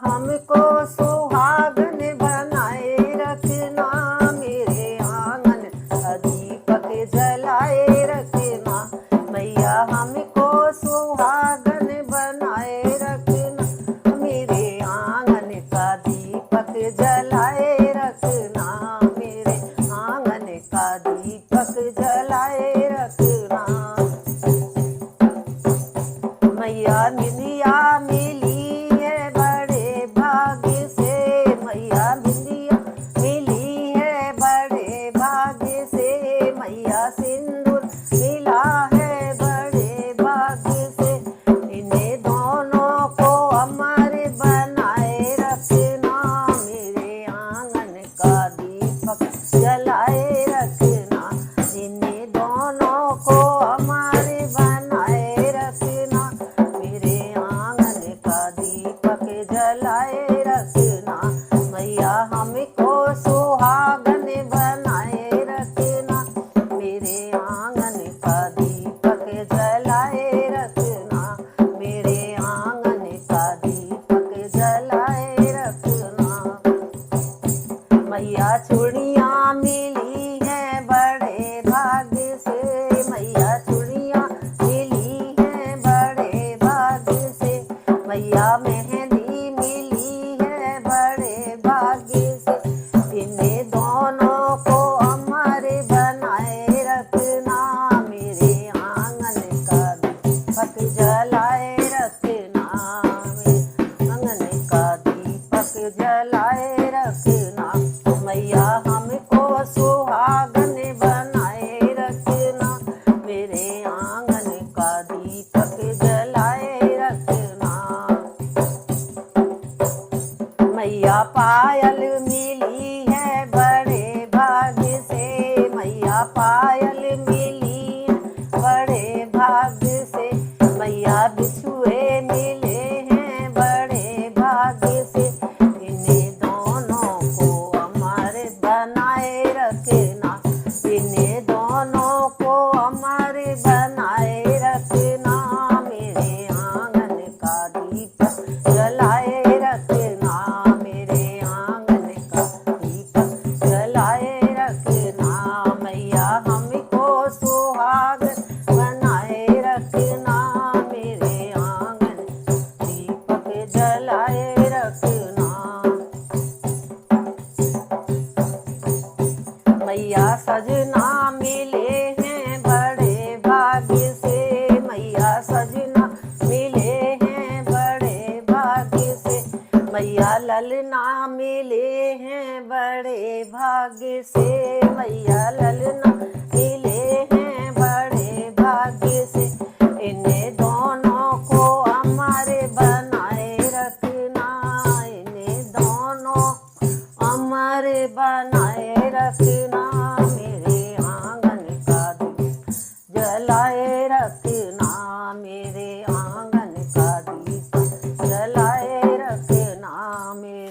हमको सुहागन बनाए रखना, मेरे आंगन का दीपक जलाए रखना। मैया हमको सुहागन बनाए रखना, मेरे आंगन का दीपक जलाए रखना, मेरे आंगन का दीपक जलाए रखना। मैया बिंदिया मिली है बड़े भाग्य से, मैया बिंदिया मिली है बड़े भाग्य से, मैया सिंदूर मिला है बड़े भाग्य से। इन्हें दोनों को अमर बनाए रखना, मेरे आंगन का दीपक जलाए रखना, इन्हें दोनों को अमर बनाए रखना, मेरे आंगन का दीपक जलाए रखना। मैया हमको सुहागन बनाए रखना, मेरे आंगन का दीपक जलाए रखना, मेरे आंगन का दीपक जलाए रखना। मैया चूड़ियाँ मिली है बड़े भाग्य से, मैया चूड़ियाँ मिली है बड़े भाग्य से, मैया मेहंदी मिली है बड़े भाग्य से। इन्हें दोनों को अमर बनाए रखना, मेरे आंगन का दीपक जलाए रखना, मेरे आंगन का दीपक जलाए रखना। मैया हमको सुहागन बनाए रखना, मेरे आंगन का दीपक जलाए रखना। मैया पायल मिली है बड़े भाग्य से, मैया पायल मिली है बड़े भाग्य से, मैया बिछुए मिले हैं बड़े भाग्य से। इन्हें दोनों को अमर बनाए रखना, इन्हें दोनों को अमर बनाए रखना, मेरे आंगन का दीपक जलाए रखना, मेरे आंगन का दीपक जलाए रखना। मैया हमको सुहागन बनाए रखना, मेरे आंगन दीपक जलाए रखना। मैया सजना मिले हैं बड़े भाग्य से, मैया सजना मिले हैं बड़े भाग्य से, मैया ललना मिले हैं बड़े भाग्य से, मैया ललना मिले हैं बड़े भाग्य से। इन्हें दोनों को अमर बनाए रखना, इन्हें दोनों अमर बनाए रखना, मेरे आंगन का दीपक जलाए रखना, मेरे आंगन का दीपक जलाए रखना, मेरे